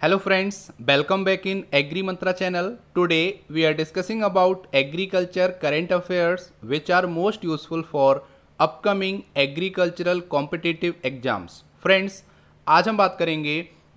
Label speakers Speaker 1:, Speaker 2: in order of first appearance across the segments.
Speaker 1: Hello friends, welcome back in Agri Mantra channel. Today we are discussing about agriculture current affairs which are most useful for upcoming agricultural competitive exams. Friends, आज हम बात करेंगे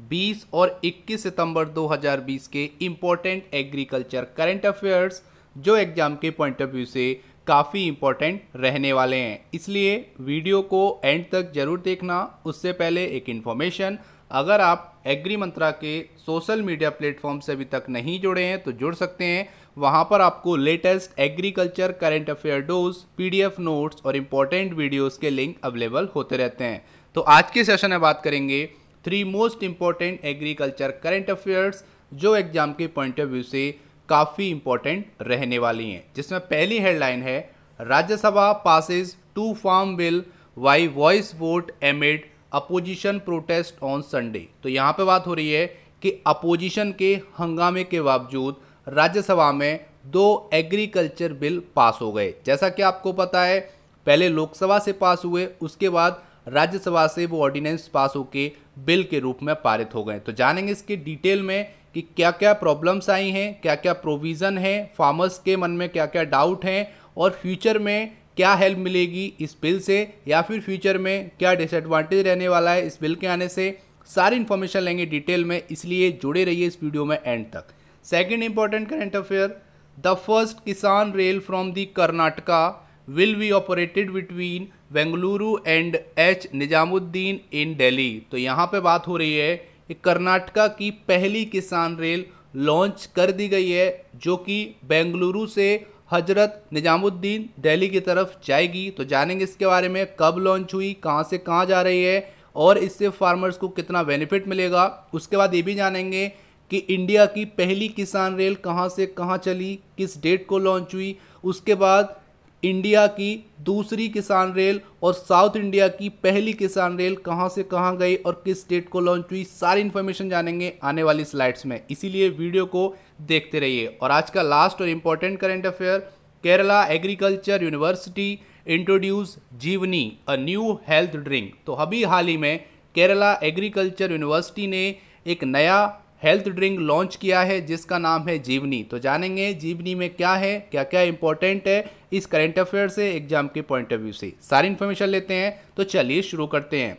Speaker 1: 20 और 21 सितंबर 2020 के important agriculture current affairs जो exam के point of view से काफ़ी इम्पोर्टेंट रहने वाले हैं, इसलिए वीडियो को एंड तक जरूर देखना। उससे पहले एक इन्फॉर्मेशन, अगर आप एग्री मंत्रा के सोशल मीडिया प्लेटफॉर्म से अभी तक नहीं जुड़े हैं तो जुड़ सकते हैं। वहां पर आपको latest agriculture current affair dose, PDF notes और इम्पोर्टेंट वीडियोस के लिंक अवेलेबल होते रहते हैं। तो आज के सेशन में बात करेंगे 3 most important agriculture current affairs जो एग्जाम के पॉइंट ऑफ व्यू से काफ़ी इंपॉर्टेंट रहने वाली हैं, जिसमें पहली हेडलाइन है Rajya Sabha passes 2 farm bill by voice vote amid opposition protest on Sunday. तो यहाँ पे बात हो रही है कि अपोजिशन के हंगामे के बावजूद राज्यसभा में 2 एग्रीकल्चर बिल पास हो गए। जैसा कि आपको पता है, पहले लोकसभा से पास हुए, उसके बाद राज्यसभा से वो ऑर्डिनेंस पास होके बिल के रूप में पारित हो गए। तो जानेंगे इसके डिटेल में कि क्या क्या प्रॉब्लम्स आई हैं, क्या क्या प्रोविज़न है, फार्मर्स के मन में क्या क्या डाउट हैं और फ्यूचर में क्या हेल्प मिलेगी इस बिल से, या फिर फ्यूचर में क्या डिसएडवांटेज रहने वाला है इस बिल के आने से। सारी इन्फॉर्मेशन लेंगे डिटेल में, इसलिए जुड़े रहिए इस वीडियो में एंड तक। Second important current affair, the first kisan rail from the Karnataka will be operated between Bengaluru and H Nizamuddin in Delhi. तो यहाँ पे बात हो रही है कि कर्नाटका की पहली किसान रेल लॉन्च कर दी गई है, जो कि बेंगलुरु से हजरत निजामुद्दीन दिल्ली की तरफ जाएगी। तो जानेंगे इसके बारे में, कब लॉन्च हुई, कहाँ से कहाँ जा रही है और इससे फार्मर्स को कितना बेनिफिट मिलेगा। उसके बाद ये भी जानेंगे कि इंडिया की पहली किसान रेल कहाँ से कहाँ चली, किस डेट को लॉन्च हुई। उसके बाद इंडिया की दूसरी किसान रेल और साउथ इंडिया की पहली किसान रेल कहाँ से कहाँ गई और किस डेट को लॉन्च हुई। सारी इन्फॉर्मेशन जानेंगे आने वाली स्लाइड्स में, इसीलिए वीडियो को देखते रहिए। और आज का लास्ट और important current affair, Kerala agriculture university introduce Jeevani a new health drink. तो अभी हाल ही में केरला एग्रीकल्चर यूनिवर्सिटी ने एक नया हेल्थ ड्रिंक लॉन्च किया है जिसका नाम है जीवनी। तो जानेंगे जीवनी में क्या है, क्या क्या इंपॉर्टेंट है इस करंट अफेयर से एग्जाम के पॉइंट ऑफ व्यू से। सारी इन्फॉर्मेशन लेते हैं, तो चलिए शुरू करते हैं।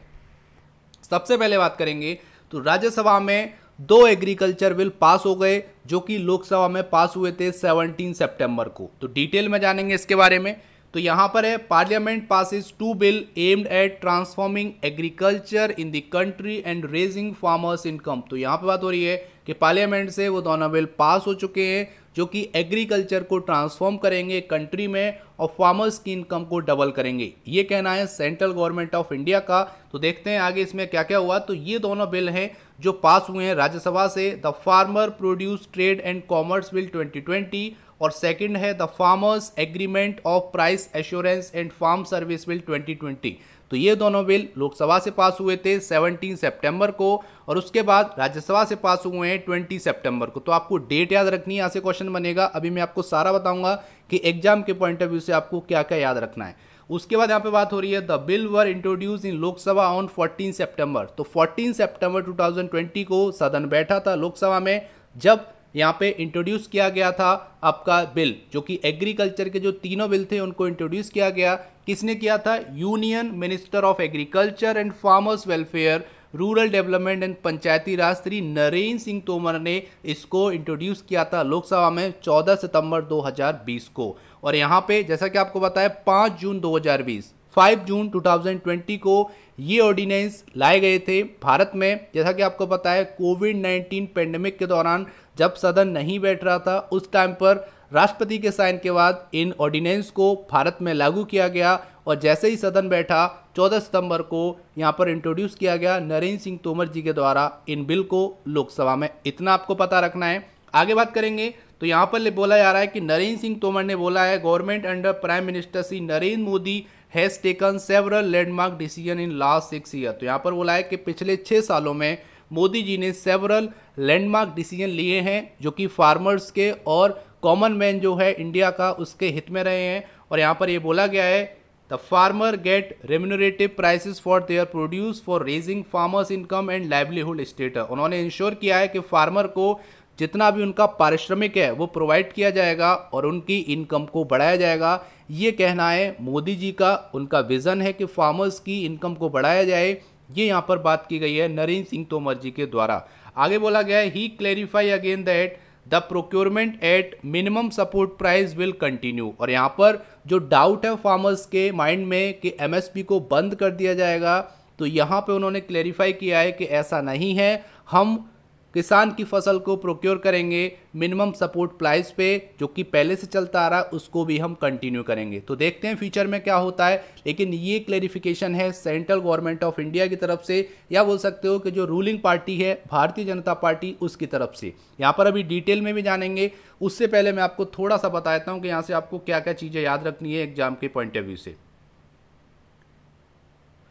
Speaker 1: सबसे पहले बात करेंगे तो राज्यसभा में 2 एग्रीकल्चर बिल पास हो गए जो कि लोकसभा में पास हुए थे 17 सितंबर को। तो डिटेल में जानेंगे इसके बारे में। तो यहाँ पर है, parliament passes 2 bill aimed at transforming agriculture in the country and raising farmers income. तो यहाँ पे बात हो रही है कि पार्लियामेंट से वो दोनों बिल पास हो चुके हैं जो कि एग्रीकल्चर को ट्रांसफॉर्म करेंगे कंट्री में और फार्मर्स की इनकम को डबल करेंगे। ये कहना है सेंट्रल गवर्नमेंट ऑफ इंडिया का। तो देखते हैं आगे इसमें क्या क्या हुआ। तो ये दोनों बिल हैं जो पास हुए हैं राज्यसभा से, the farmer produce trade and commerce bill 2020 और सेकंड है the farmers agreement of price assurance and farm service bill 2020। तो ये दोनों बिल लोकसभा से पास हुए थे 17 सितंबर को और उसके बाद राज्यसभा से पास हुए हैं 20 सितंबर को। तो आपको डेट याद रखनी है, यहाँ से क्वेश्चन बनेगा। अभी मैं आपको सारा बताऊंगा कि एग्जाम के पॉइंट ऑफ व्यू से आपको क्या क्या याद रखना है। उसके बाद यहाँ पे बात हो रही है, the bill were introduce in Lok Sabha on 14 सितंबर। तो 14 सितंबर 2020 को सदन बैठा था लोकसभा में, जब यहाँ पे इंट्रोड्यूस किया गया था आपका बिल, जो कि एग्रीकल्चर के जो तीनों बिल थे उनको इंट्रोड्यूस किया गया। किसने किया था? Union minister of agriculture and farmers welfare, rural development and panchayati raj Shri Narendra Singh Tomar ने इसको इंट्रोड्यूस किया था लोकसभा में 14 सितंबर 2020 को। और यहाँ पे जैसा कि आपको बताया 5 जून 2020, 5 जून 2020 को ये ऑर्डिनेंस लाए गए थे भारत में। जैसा कि आपको पता है, कोविड-19 पेंडेमिक के दौरान जब सदन नहीं बैठ रहा था, उस टाइम पर राष्ट्रपति के साइन के बाद इन ऑर्डिनेंस को भारत में लागू किया गया और जैसे ही सदन बैठा 14 सितंबर को यहाँ पर इंट्रोड्यूस किया गया नरेंद्र सिंह तोमर जी के द्वारा इन बिल को लोकसभा में। इतना आपको पता रखना है। आगे बात करेंगे तो यहाँ पर बोला जा रहा है कि नरेंद्र सिंह तोमर ने बोला है, government under prime minister Shri Narendra Modi has taken several landmark decision in last 6 year. तो यहाँ पर बोला है कि पिछले 6 सालों में मोदी जी ने सेवरल लैंडमार्क डिसीजन लिए हैं जो कि फार्मर्स के और कॉमन मैन जो है इंडिया का उसके हित में रहे हैं। और यहाँ पर ये बोला गया है the farmer get remunerative prices for their produce for raising farmers income and livelihood status. उन्होंने इंश्योर किया है कि फार्मर को जितना भी उनका पारिश्रमिक है वो प्रोवाइड किया जाएगा और उनकी इनकम को बढ़ाया जाएगा। ये कहना है मोदी जी का, उनका विजन है कि फार्मर्स की इनकम को बढ़ाया जाए। ये यहाँ पर बात की गई है नरेंद्र सिंह तोमर जी के द्वारा। आगे बोला गया है ही clarify again that the procurement at minimum support price will continue. और यहाँ पर जो डाउट है फार्मर्स के माइंड में कि एमएसपी को बंद कर दिया जाएगा, तो यहाँ पे उन्होंने क्लेरिफाई किया है कि ऐसा नहीं है, हम किसान की फसल को प्रोक्योर करेंगे मिनिमम सपोर्ट प्राइस पे, जो कि पहले से चलता आ रहा है उसको भी हम कंटिन्यू करेंगे। तो देखते हैं फ्यूचर में क्या होता है, लेकिन ये क्लेरिफिकेशन है सेंट्रल गवर्नमेंट ऑफ इंडिया की तरफ से, या बोल सकते हो कि जो रूलिंग पार्टी है भारतीय जनता पार्टी उसकी तरफ से। यहाँ पर अभी डिटेल में भी जानेंगे, उससे पहले मैं आपको थोड़ा सा बता देता हूँ कि यहाँ से आपको क्या क्या चीज़ें याद रखनी है एग्जाम के पॉइंट ऑफ व्यू से।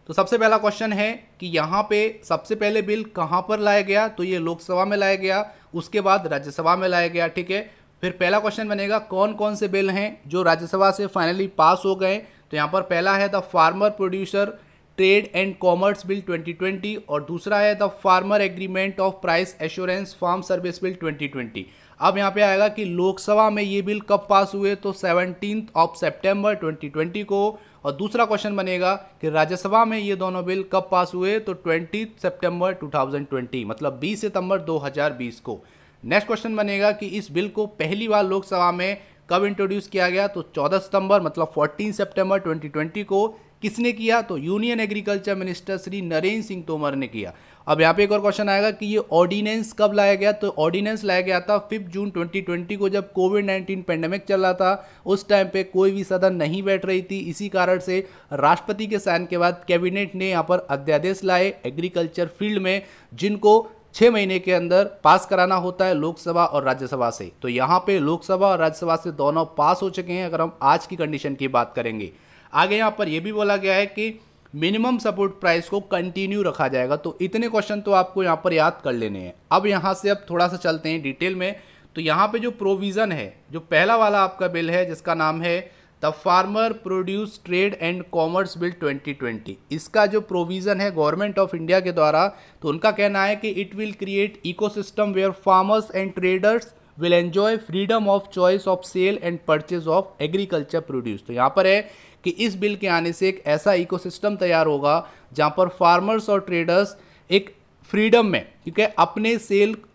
Speaker 1: तो सबसे पहला क्वेश्चन है कि यहाँ पे सबसे पहले बिल कहाँ पर लाया गया, तो ये लोकसभा में लाया गया, उसके बाद राज्यसभा में लाया गया, ठीक है। फिर पहला क्वेश्चन बनेगा कौन कौन से बिल हैं जो राज्यसभा से फाइनली पास हो गए। तो यहाँ पर पहला है the farmer producer trade and commerce bill 2020 और दूसरा है the farmer agreement of price assurance farm service bill 2020। अब यहाँ पे आएगा कि लोकसभा में ये बिल कब पास हुए, तो 17 सितंबर 2020 को। और दूसरा क्वेश्चन बनेगा कि राज्यसभा में ये दोनों बिल कब पास हुए, तो 20 सितंबर 2020, मतलब 20 सितंबर 2020 को। नेक्स्ट क्वेश्चन बनेगा कि इस बिल को पहली बार लोकसभा में कब इंट्रोड्यूस किया गया, तो 14 सितंबर मतलब 14 सितंबर 2020 को। किसने किया, तो union agriculture minister Shri Narendra Singh Tomar ने किया। अब यहाँ पे एक और क्वेश्चन आएगा कि ये ऑर्डिनेंस कब लाया गया, तो ऑर्डिनेंस लाया गया था 5 जून 2020 को, जब कोविड-19 पेंडेमिक चल रहा था। उस टाइम पे कोई भी सदन नहीं बैठ रही थी, इसी कारण से राष्ट्रपति के साइन के बाद कैबिनेट ने यहाँ पर अध्यादेश लाए एग्रीकल्चर फील्ड में, जिनको 6 महीने के अंदर पास कराना होता है लोकसभा और राज्यसभा से। तो यहाँ पे लोकसभा और राज्यसभा से दोनों पास हो चुके हैं अगर हम आज की कंडीशन की बात करेंगे। आगे यहाँ पर यह भी बोला गया है कि मिनिमम सपोर्ट प्राइस को कंटिन्यू रखा जाएगा। तो इतने क्वेश्चन तो आपको यहाँ पर याद कर लेने हैं। अब यहाँ से अब थोड़ा सा चलते हैं डिटेल में। तो यहाँ पे जो प्रोविज़न है, जो पहला वाला आपका बिल है जिसका नाम है the farmer produce trade and commerce bill 2020, इसका जो प्रोविज़न है गवर्नमेंट ऑफ इंडिया के द्वारा, तो उनका कहना है कि it will create ecosystem where farmers and traders will enjoy freedom of choice of sale and purchase of agriculture produce. तो यहाँ पर है कि इस बिल के आने से एक ऐसा इकोसिस्टम तैयार होगा जहाँ पर फार्मर्स और ट्रेडर्स एक फ्रीडम में, ठीक है,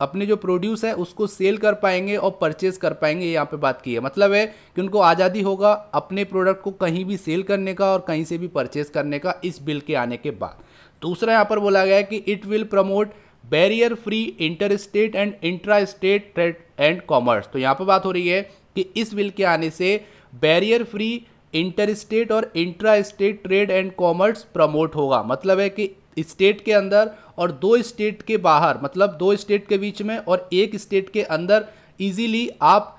Speaker 1: अपने जो प्रोड्यूस है उसको सेल कर पाएंगे और परचेज कर पाएंगे। यहाँ पे बात की है, मतलब है कि उनको आज़ादी होगा अपने प्रोडक्ट को कहीं भी सेल करने का और कहीं से भी परचेज करने का इस बिल के आने के बाद। दूसरा यहाँ पर बोला गया है कि it will promote barrier free inter state and intra state trade and commerce. तो यहाँ पर बात हो रही है कि इस बिल के आने से बैरियर फ्री इंटर स्टेट और intra state trade and commerce promote होगा। मतलब है कि स्टेट के अंदर और 2 स्टेट के बाहर, मतलब 2 स्टेट के बीच में और 1 स्टेट के अंदर इजीली आप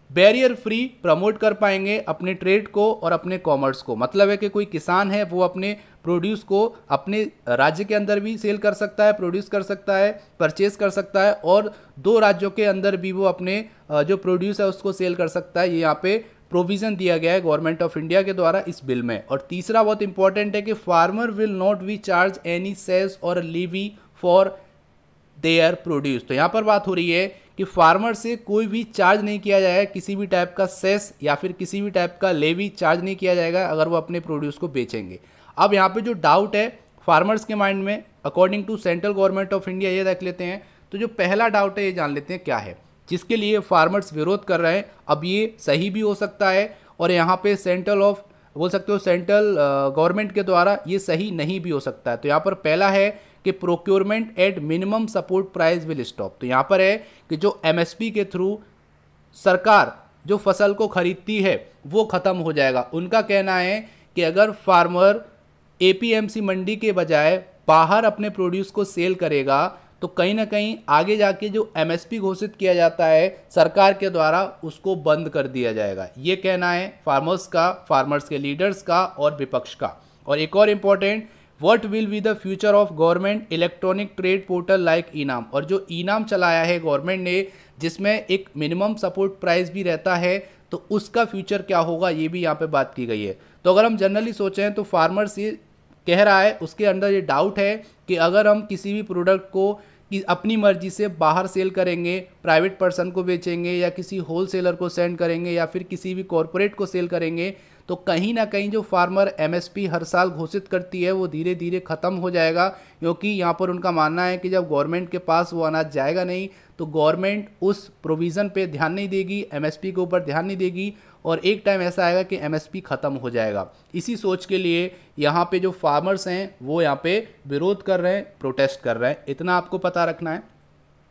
Speaker 1: बैरियर फ्री प्रमोट कर पाएंगे अपने ट्रेड को और अपने कॉमर्स को। मतलब है कि कोई किसान है वो अपने प्रोड्यूस को अपने राज्य के अंदर भी सेल कर सकता है, प्रोड्यूस कर सकता है, परचेज कर सकता है, और 2 राज्यों के अंदर भी वो अपने जो प्रोड्यूस है उसको सेल कर सकता है। ये यहाँ पे प्रोविज़न दिया गया है गवर्नमेंट ऑफ इंडिया के द्वारा इस बिल में। और तीसरा बहुत इंपॉर्टेंट है कि farmer will not be charge any cess और लीवी फॉर देयर प्रोड्यूस। तो यहाँ पर बात हो रही है कि फार्मर से कोई भी चार्ज नहीं किया जाएगा, किसी भी टाइप का सेस या फिर किसी भी टाइप का लेवी चार्ज नहीं किया जाएगा अगर वो अपने प्रोड्यूस को बेचेंगे। अब यहाँ पे जो डाउट है फार्मर्स के माइंड में according to central government of India, ये देख लेते हैं। तो जो पहला डाउट है ये जान लेते हैं क्या है, जिसके लिए फार्मर्स विरोध कर रहे हैं। अब ये सही भी हो सकता है और यहाँ पे सेंट्रल गवर्नमेंट के द्वारा ये सही नहीं भी हो सकता है। तो यहाँ पर पहला है कि procurement at minimum support price will stop. तो यहाँ पर है कि जो एमएसपी के थ्रू सरकार जो फसल को खरीदती है वो ख़त्म हो जाएगा। उनका कहना है कि अगर फार्मर एपीएमसी मंडी के बजाय बाहर अपने प्रोड्यूस को सेल करेगा तो कहीं ना कहीं आगे जाके जो एमएसपी घोषित किया जाता है सरकार के द्वारा उसको बंद कर दिया जाएगा। ये कहना है फार्मर्स का, फार्मर्स के लीडर्स का और विपक्ष का। और एक और important, what will be the future of government electronic trade portal like इनाम। और जो इनाम चलाया है गवर्नमेंट ने, जिसमें एक मिनिमम सपोर्ट प्राइस भी रहता है, तो उसका फ्यूचर क्या होगा ये भी यहाँ पे बात की गई है। तो अगर हम जनरली सोचें तो फार्मर्स ये कह रहा है, उसके अंदर ये डाउट है कि अगर हम किसी भी प्रोडक्ट को कि अपनी मर्जी से बाहर सेल करेंगे, प्राइवेट पर्सन को बेचेंगे या किसी होलसेलर को सेंड करेंगे या फिर किसी भी कॉरपोरेट को सेल करेंगे, तो कहीं ना कहीं जो फार्मर एमएसपी हर साल घोषित करती है वो धीरे धीरे ख़त्म हो जाएगा। क्योंकि यहाँ पर उनका मानना है कि जब गवर्नमेंट के पास वो अनाज जाएगा नहीं तो गवर्नमेंट उस प्रोविज़न पे ध्यान नहीं देगी, एमएसपी के ऊपर ध्यान नहीं देगी और एक टाइम ऐसा आएगा कि एमएसपी ख़त्म हो जाएगा। इसी सोच के लिए यहाँ पे जो फार्मर्स हैं वो यहाँ पे विरोध कर रहे हैं, प्रोटेस्ट कर रहे हैं। इतना आपको पता रखना है।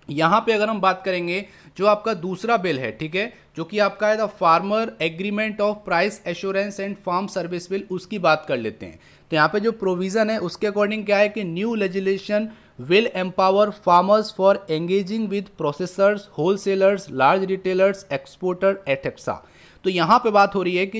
Speaker 1: यहाँ पे अगर हम बात करेंगे जो आपका दूसरा बिल है, ठीक है, जो कि आपका है the farmer agreement of price assurance and farm service bill, उसकी बात कर लेते हैं। तो यहाँ पे जो प्रोविज़न है उसके अकॉर्डिंग क्या है कि new legislation will empower farmers for engaging with processors, wholesalers, large retailers, exporter etcetera. तो यहाँ पे बात हो रही है कि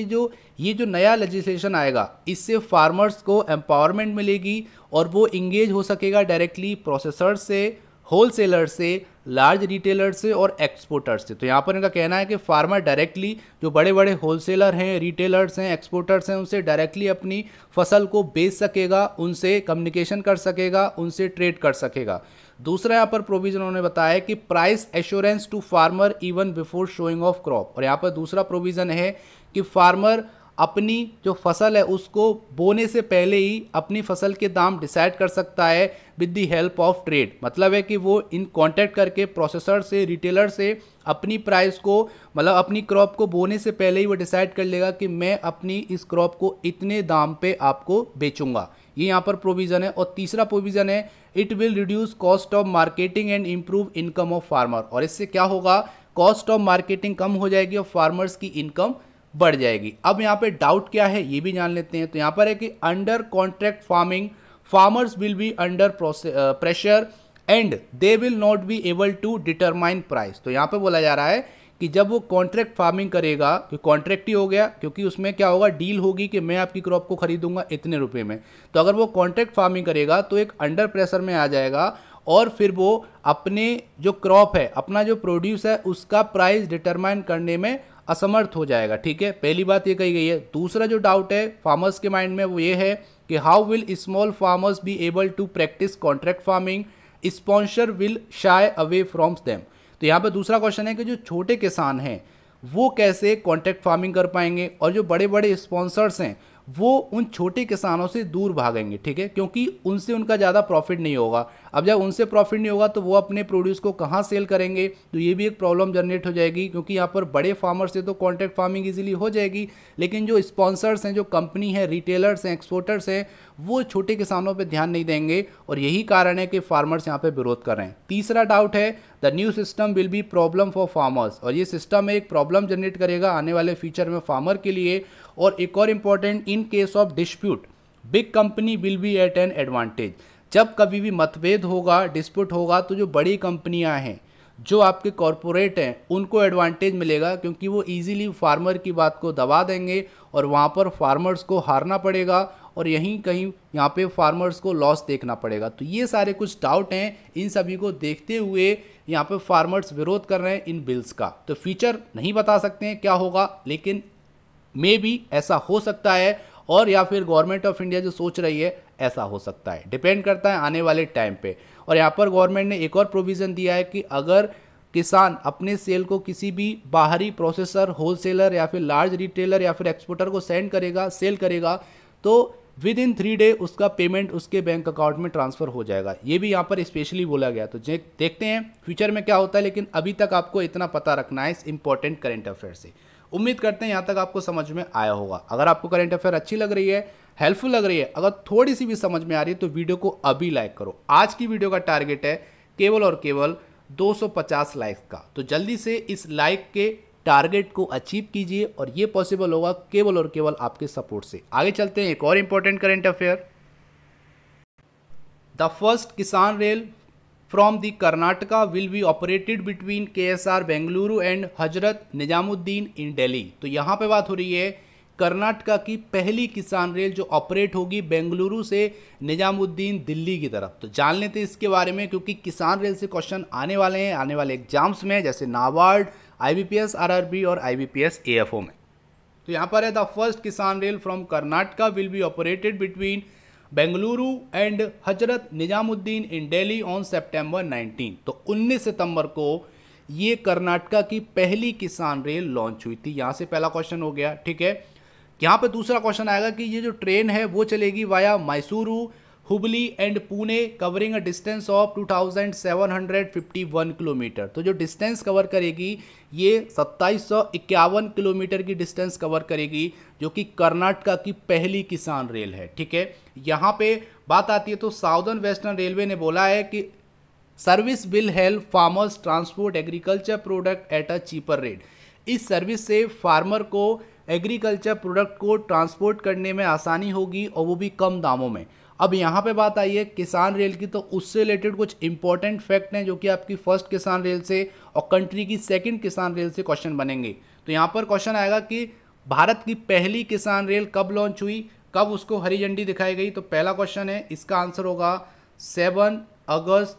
Speaker 1: ये जो नया लेजिस्लेशन आएगा इससे फार्मर्स को एम्पावरमेंट मिलेगी और वो इंगेज हो सकेगा डायरेक्टली प्रोसेसर से, होलसेलर से, लार्ज रिटेलर से और एक्सपोर्टर से। तो यहाँ पर इनका कहना है कि फार्मर डायरेक्टली जो बड़े बड़े होलसेलर हैं, रिटेलर्स हैं, एक्सपोर्टर्स हैं, उनसे डायरेक्टली अपनी फसल को बेच सकेगा, उनसे कम्युनिकेशन कर सकेगा, उनसे ट्रेड कर सकेगा। दूसरा यहाँ पर प्रोविजन उन्होंने बताया कि price assurance to farmer even before sowing of crop. और यहाँ पर दूसरा प्रोविज़न है कि फार्मर अपनी जो फसल है उसको बोने से पहले ही अपनी फसल के दाम डिसाइड कर सकता है with the help of trade. मतलब है कि वो इन कांटेक्ट करके प्रोसेसर से, रिटेलर से अपनी प्राइस को, मतलब अपनी क्रॉप को बोने से पहले ही वो डिसाइड कर लेगा कि मैं अपनी इस क्रॉप को इतने दाम पे आपको बेचूंगा। ये यहाँ पर प्रोविज़न है। और तीसरा प्रोविज़न है it will reduce cost of marketing and improve income of farmer. और इससे क्या होगा, कॉस्ट ऑफ मार्केटिंग कम हो जाएगी और फार्मर्स की इनकम बढ़ जाएगी। अब यहाँ पे डाउट क्या है ये भी जान लेते हैं। तो यहाँ पर है कि under contract farming farmers will be under pressure and they will not be able to determine price. तो यहाँ पे बोला जा रहा है कि जब वो कॉन्ट्रैक्ट फार्मिंग करेगा, कॉन्ट्रैक्ट ही हो गया क्योंकि उसमें क्या होगा, डील होगी कि मैं आपकी क्रॉप को खरीदूंगा इतने रुपए में। तो अगर वो कॉन्ट्रैक्ट फार्मिंग करेगा तो एक अंडर प्रेशर में आ जाएगा और फिर वो अपने जो क्रॉप है, अपना जो प्रोड्यूस है, उसका प्राइस डिटरमाइन करने में असमर्थ हो जाएगा। ठीक है, पहली बात ये कही गई है। दूसरा जो डाउट है फार्मर्स के माइंड में वो ये है कि how will small farmers be able to practise contract farming, sponsor will shy away from them. तो यहाँ पे दूसरा क्वेश्चन है कि जो छोटे किसान हैं वो कैसे कॉन्ट्रैक्ट फार्मिंग कर पाएंगे और जो बड़े बड़े स्पॉन्सर्स हैं वो उन छोटे किसानों से दूर भागेंगे। ठीक है, क्योंकि उनसे उनका ज़्यादा प्रॉफिट नहीं होगा। अब जब उनसे प्रॉफिट नहीं होगा तो वो अपने प्रोड्यूस को कहाँ सेल करेंगे, तो ये भी एक प्रॉब्लम जनरेट हो जाएगी। क्योंकि यहाँ पर बड़े फार्मर से तो कॉन्ट्रैक्ट फार्मिंग इजीली हो जाएगी, लेकिन जो स्पॉन्सर्स हैं, जो कंपनी है, रिटेलर्स हैं, एक्सपोर्टर्स हैं, वो छोटे किसानों पर ध्यान नहीं देंगे और यही कारण है कि फार्मर्स यहाँ पर विरोध कर रहे हैं। तीसरा डाउट है the new system will be problem for farmers. और ये सिस्टम एक प्रॉब्लम जनरेट करेगा आने वाले फ्यूचर में फार्मर के लिए। और एक और important, in case of dispute big company will be at an advantage. जब कभी भी मतभेद होगा, डिस्प्यूट होगा, तो जो बड़ी कंपनियां हैं, जो आपके कॉरपोरेट हैं, उनको एडवांटेज मिलेगा क्योंकि वो इजीली फार्मर की बात को दबा देंगे और वहाँ पर फार्मर्स को हारना पड़ेगा और यहीं कहीं यहाँ पे फार्मर्स को लॉस देखना पड़ेगा। तो ये सारे कुछ डाउट हैं, इन सभी को देखते हुए यहाँ पे फार्मर्स विरोध कर रहे हैं इन बिल्स का। तो फ्यूचर नहीं बता सकते हैं क्या होगा, लेकिन मे भी ऐसा हो सकता है और या फिर गवर्नमेंट ऑफ इंडिया जो सोच रही है ऐसा हो सकता है, डिपेंड करता है आने वाले टाइम पे। और यहाँ पर गवर्नमेंट ने एक और प्रोविज़न दिया है कि अगर किसान अपने सेल को किसी भी बाहरी प्रोसेसर, होलसेलर या फिर लार्ज रिटेलर या फिर एक्सपोर्टर को सेंड करेगा, सेल करेगा, तो विद इन 3 डे उसका पेमेंट उसके बैंक अकाउंट में ट्रांसफ़र हो जाएगा। ये भी यहाँ पर स्पेशली बोला गया। तो देखते हैं फ्यूचर में क्या होता है, लेकिन अभी तक आपको इतना पता रखना है इस इंपॉर्टेंट करंट अफेयर से। उम्मीद करते हैं यहाँ तक आपको समझ में आया होगा। अगर आपको करंट अफेयर अच्छी लग रही है, हेल्पफुल लग रही है, अगर थोड़ी सी भी समझ में आ रही है तो वीडियो को अभी लाइक करो। आज की वीडियो का टारगेट है केवल और केवल 250 लाइक्स का। तो जल्दी से इस लाइक के टारगेट को अचीव कीजिए और ये पॉसिबल होगा केवल और केवल आपके सपोर्ट से। आगे चलते हैं, एक और important current affair. The first kisan rail from the Karnataka will be operated between KSR Bengaluru and Hazrat Nizamuddin in Delhi. तो यहाँ पे बात हो रही है कर्नाटका की पहली किसान रेल जो ऑपरेट होगी बेंगलुरु से निजामुद्दीन दिल्ली की तरफ। तो जान लेते हैं इसके बारे में, क्योंकि किसान रेल से क्वेश्चन आने वाले हैं आने वाले एग्जाम्स में, जैसे नाबार्ड, IBPS RRB और IBPS AFO में। तो यहाँ पर है the first kisan rail from Karnataka will be operated between Bengaluru and Hazrat Nizamuddin in Delhi on सितंबर 19। तो 19 सितंबर को ये कर्नाटका की पहली किसान रेल लॉन्च हुई थी। यहाँ से पहला क्वेश्चन हो गया, ठीक है। यहाँ पे दूसरा क्वेश्चन आएगा कि ये जो ट्रेन है वो चलेगी via Mysuru, Hubli and Pune, covering a distance of 2751 kilometre. तो जो डिस्टेंस कवर करेगी ये 2751 किलोमीटर की डिस्टेंस कवर करेगी, जो कि कर्नाटका की पहली किसान रेल है, ठीक है। यहाँ पे बात आती है तो साउदर्न वेस्टर्न रेलवे ने बोला है कि service will help farmers transport agriculture product at a cheaper rate. इस सर्विस से फार्मर को एग्रीकल्चर प्रोडक्ट को ट्रांसपोर्ट करने में आसानी होगी और वो भी कम दामों में। अब यहाँ पे बात आई है किसान रेल की, तो उससे रिलेटेड कुछ इंपॉर्टेंट फैक्ट हैं जो कि आपकी फर्स्ट किसान रेल से और कंट्री की सेकंड किसान रेल से क्वेश्चन बनेंगे। तो यहाँ पर क्वेश्चन आएगा कि भारत की पहली किसान रेल कब लॉन्च हुई, कब उसको हरी झंडी दिखाई गई। तो पहला क्वेश्चन है, इसका आंसर होगा 7 अगस्त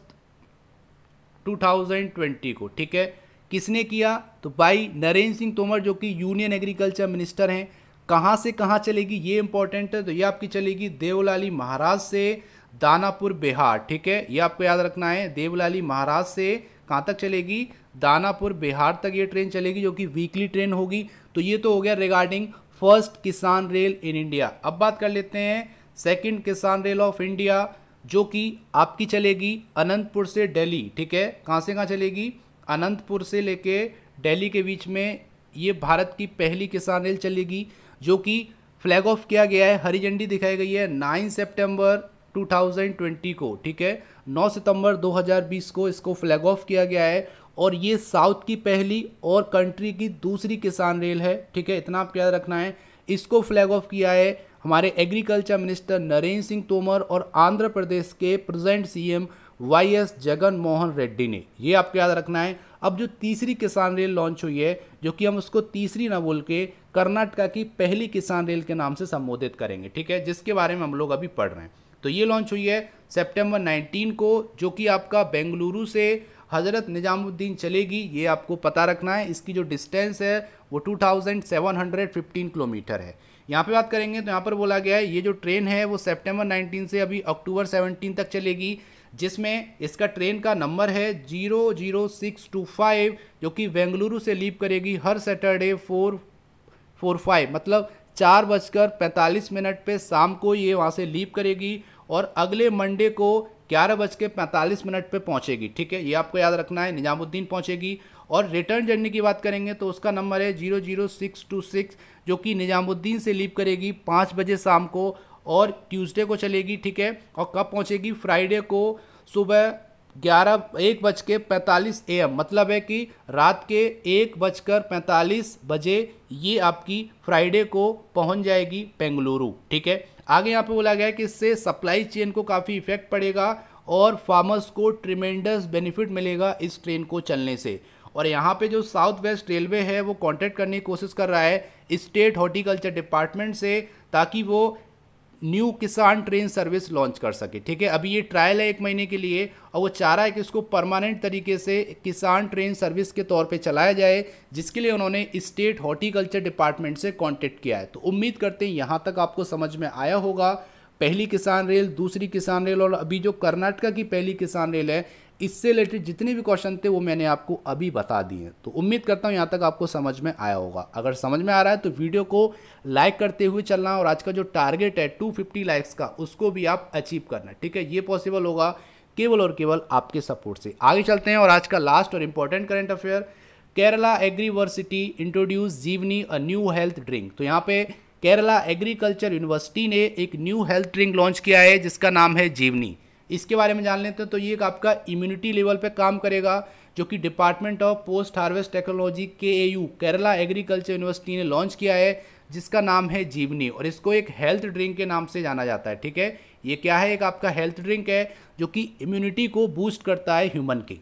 Speaker 1: 2020 को, ठीक है। किसने किया, तो भाई नरेंद्र सिंह तोमर जो कि यूनियन एग्रीकल्चर मिनिस्टर हैं। कहाँ से कहाँ चलेगी ये इंपॉर्टेंट है, तो ये आपकी चलेगी देवलाली महाराज से दानापुर बिहार, ठीक है। ये आपको याद रखना है, देवलाली महाराज से कहाँ तक चलेगी, दानापुर बिहार तक ये ट्रेन चलेगी, जो कि वीकली ट्रेन होगी। तो ये तो हो गया regarding first kisan rail in India. अब बात कर लेते हैं सेकंड किसान रेल ऑफ इंडिया, जो कि आपकी चलेगी अनंतपुर से दिल्ली, ठीक है। कहाँ से कहाँ चलेगी, अनंतपुर से लेके दिल्ली के बीच में ये भारत की पहली किसान रेल चलेगी, जो कि फ्लैग ऑफ किया गया है, हरी झंडी दिखाई गई है 9 सितंबर 2020 को, ठीक है। 9 सितंबर 2020 को इसको फ्लैग ऑफ किया गया है और ये साउथ की पहली और कंट्री की दूसरी किसान रेल है, ठीक है। इतना आप याद रखना है। इसको फ्लैग ऑफ किया है हमारे एग्रीकल्चर मिनिस्टर नरेंद्र सिंह तोमर और आंध्र प्रदेश के present CM YS Jagan Mohan Reddy ने, ये आपको याद रखना है। अब जो तीसरी किसान रेल लॉन्च हुई है, जो कि हम उसको तीसरी ना बोल के कर्नाटका की पहली किसान रेल के नाम से संबोधित करेंगे, ठीक है, जिसके बारे में हम लोग अभी पढ़ रहे हैं। तो ये लॉन्च हुई है सितंबर 19 को, जो कि आपका बेंगलुरु से हजरत निजामुद्दीन चलेगी, ये आपको पता रखना है। इसकी जो डिस्टेंस है वो 2715 किलोमीटर है। यहाँ पे बात करेंगे तो यहाँ पर बोला गया है ये जो ट्रेन है वो सितंबर 19 से अभी अक्टूबर 17 तक चलेगी, जिसमें इसका ट्रेन का नंबर है 00625, जो कि बेंगलुरु से लीव करेगी हर सैटरडे 4:45, मतलब 4:45 पे शाम को ये वहाँ से लीव करेगी और अगले मंडे को 11:45 पे पहुँचेगी, ठीक है। ये आपको याद रखना है, निजामुद्दीन पहुँचेगी। और रिटर्न जर्नी की बात करेंगे तो उसका नंबर है 00626, जो कि निजामुद्दीन से लीव करेगी 5 बजे शाम को और ट्यूसडे को चलेगी, ठीक है। और कब पहुंचेगी, फ्राइडे को सुबह 1:45 AM, मतलब है कि रात के 1:45 बजे ये आपकी फ्राइडे को पहुंच जाएगी बेंगलुरु, ठीक है। आगे यहाँ पे बोला गया है कि इससे सप्लाई चेन को काफ़ी इफेक्ट पड़ेगा और फार्मर्स को ट्रिमेंडस बेनिफिट मिलेगा इस ट्रेन को चलने से। और यहाँ पे जो साउथ वेस्ट रेलवे है वो कांटेक्ट करने की कोशिश कर रहा है स्टेट हॉर्टिकल्चर डिपार्टमेंट से, ताकि वो न्यू किसान ट्रेन सर्विस लॉन्च कर सके, ठीक है। अभी ये ट्रायल है 1 महीने के लिए और वो चाह रहा है कि इसको परमानेंट तरीके से किसान ट्रेन सर्विस के तौर पे चलाया जाए, जिसके लिए उन्होंने स्टेट हॉर्टिकल्चर डिपार्टमेंट से कांटेक्ट किया है। तो उम्मीद करते हैं यहाँ तक आपको समझ में आया होगा। पहली किसान रेल, दूसरी किसान रेल और अभी जो कर्नाटका की पहली किसान रेल है, इससे रिलेटेड जितने भी क्वेश्चन थे वो मैंने आपको अभी बता दिए। तो उम्मीद करता हूँ यहाँ तक आपको समझ में आया होगा। अगर समझ में आ रहा है तो वीडियो को लाइक करते हुए चलना और आज का जो टारगेट है 250 लाइक्स का, उसको भी आप अचीव करना, ठीक है। ये पॉसिबल होगा केवल और केवल आपके सपोर्ट से। आगे चलते हैं और आज का लास्ट और important current affair, Kerala agriversity introduce Jeevani a new health drink. तो यहाँ पे केरला एग्रीकल्चर यूनिवर्सिटी ने एक न्यू हेल्थ ड्रिंक लॉन्च किया है जिसका नाम है जीवनी। इसके बारे में जान लेते हैं। तो ये एक आपका इम्यूनिटी लेवल पे काम करेगा, जो कि department of post harvest technology KAU Kerala agriculture university ने लॉन्च किया है, जिसका नाम है जीवनी और इसको एक हेल्थ ड्रिंक के नाम से जाना जाता है, ठीक है। ये क्या है, एक आपका हेल्थ ड्रिंक है जो कि इम्यूनिटी को बूस्ट करता है ह्यूमन की।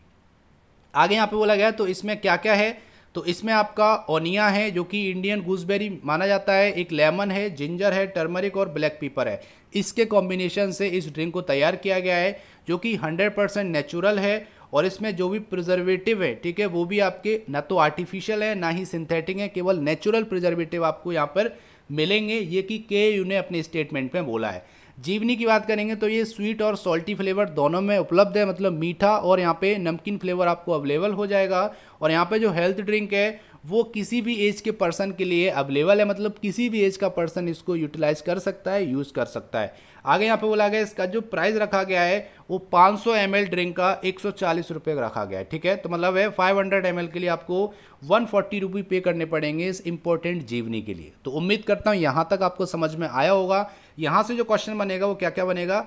Speaker 1: आगे यहाँ पे बोला गया तो इसमें क्या क्या है, तो इसमें आपका ओनिया है जो कि इंडियन गूसबेरी माना जाता है, एक लेमन है, जिंजर है, टर्मरिक और ब्लैक पेपर है। इसके कॉम्बिनेशन से इस ड्रिंक को तैयार किया गया है जो कि 100% नेचुरल है और इसमें जो भी प्रिजर्वेटिव है, ठीक है, वो भी आपके ना तो आर्टिफिशियल है ना ही सिंथेटिक है, केवल नेचुरल प्रिजर्वेटिव आपको यहाँ पर मिलेंगे, ये कि केयू ने अपने स्टेटमेंट में बोला है। जीवनी की बात करेंगे तो ये स्वीट और सॉल्टी फ्लेवर दोनों में उपलब्ध है, मतलब मीठा और यहाँ पे नमकीन फ्लेवर आपको अवेलेबल हो जाएगा। और यहाँ पे जो हेल्थ ड्रिंक है वो किसी भी एज के पर्सन के लिए अवेलेबल है, मतलब किसी भी एज का पर्सन इसको यूटिलाइज कर सकता है, यूज़ कर सकता है। आगे यहाँ पे बोला गया इसका जो प्राइस रखा गया है वो 500 ml ड्रिंक का 140 रुपये का रखा गया है, ठीक है। तो मतलब है 500 ml के लिए आपको 140 रुपये पे करने पड़ेंगे इस इंपॉर्टेंट जीवनी के लिए। तो उम्मीद करता हूँ यहाँ तक आपको समझ में आया होगा। यहाँ से जो क्वेश्चन बनेगा वो क्या क्या बनेगा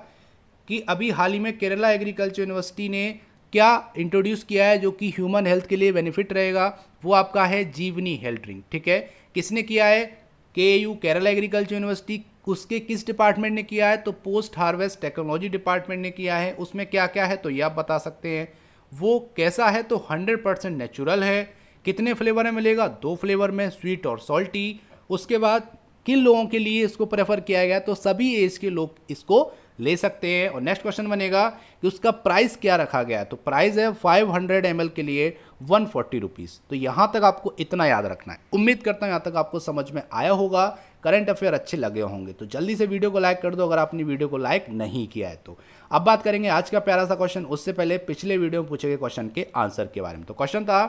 Speaker 1: कि अभी हाल ही में केरला एग्रीकल्चर यूनिवर्सिटी ने क्या इंट्रोड्यूस किया है जो कि ह्यूमन हेल्थ के लिए बेनिफिट रहेगा, वो आपका है जीवनी हेल्थ ड्रिंक, ठीक है। किसने किया है? केयू केरला एग्रीकल्चर यूनिवर्सिटी। उसके किस डिपार्टमेंट ने किया है? तो पोस्ट हार्वेस्ट टेक्नोलॉजी डिपार्टमेंट ने किया है। उसमें क्या क्या है तो ये आप बता सकते हैं। वो कैसा है तो 100% नेचुरल है। कितने फ्लेवर में मिलेगा? 2 फ्लेवर में, स्वीट और सॉल्टी। उसके बाद किन लोगों के लिए इसको प्रेफर किया गया? तो सभी एज के लोग इसको ले सकते हैं। और नेक्स्ट क्वेश्चन बनेगा कि उसका प्राइस क्या रखा गया है? तो प्राइस है 500 ml के लिए 140 रुपीज़। तो यहाँ तक आपको इतना याद रखना है। उम्मीद करता हूँ यहाँ तक आपको समझ में आया होगा, करंट अफेयर अच्छे लगे होंगे। तो जल्दी से वीडियो को लाइक कर दो अगर आपने वीडियो को लाइक नहीं किया है तो। अब बात करेंगे आज का प्यारा सा क्वेश्चन, उससे पहले पिछले वीडियो में पूछे गए क्वेश्चन के आंसर के बारे में। तो क्वेश्चन था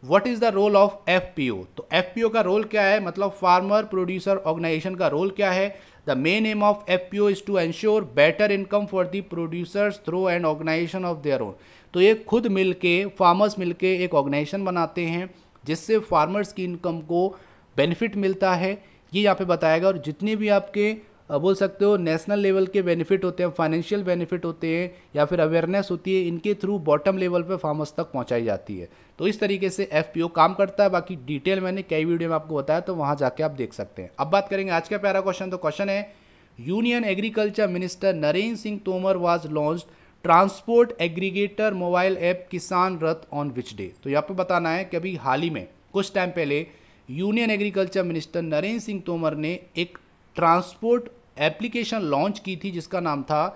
Speaker 1: what is the role of FPO. तो एफपीओ का रोल क्या है, मतलब फार्मर प्रोड्यूसर ऑर्गेनाइजेशन का रोल क्या है? The main aim of FPO is to ensure better income for the producers through an organisation of their own. तो ये खुद मिलके, फार्मर्स मिलके एक ऑर्गेनाइजेशन बनाते हैं जिससे फार्मर्स की इनकम को बेनिफिट मिलता है, ये यहाँ पे बताएगा। और जितने भी आपके बोल सकते हो नेशनल लेवल के बेनिफिट होते हैं, फाइनेंशियल बेनिफिट होते हैं या फिर अवेयरनेस होती है, इनके थ्रू बॉटम लेवल पे फार्मर्स तक पहुंचाई जाती है। तो इस तरीके से एफपीओ काम करता है। बाकी डिटेल मैंने कई वीडियो में आपको बताया, तो वहां जाके आप देख सकते हैं। अब बात करेंगे आज का प्यारा क्वेश्चन। तो क्वेश्चन है union agriculture minister Narendra Singh Tomar was launched transport aggregator mobile app किसान रथ ऑन विच डे। तो यहाँ पे बताना है कि अभी हाल ही में कुछ टाइम पहले union agriculture minister Narendra Singh Tomar ने एक ट्रांसपोर्ट एप्लीकेशन लॉन्च की थी जिसका नाम था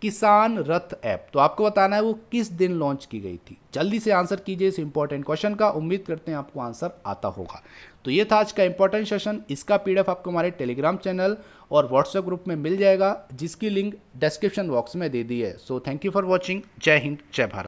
Speaker 1: किसान रथ ऐप। तो आपको बताना है वो किस दिन लॉन्च की गई थी। जल्दी से आंसर कीजिए इस इंपॉर्टेंट क्वेश्चन का। उम्मीद करते हैं आपको आंसर आता होगा। तो ये था आज का इंपॉर्टेंट सेशन। इसका पीडीएफ आपको हमारे टेलीग्राम चैनल और व्हाट्सएप ग्रुप में मिल जाएगा, जिसकी लिंक डिस्क्रिप्शन बॉक्स में दे दी है। So thank you for watching. जय हिंद, जय भारत।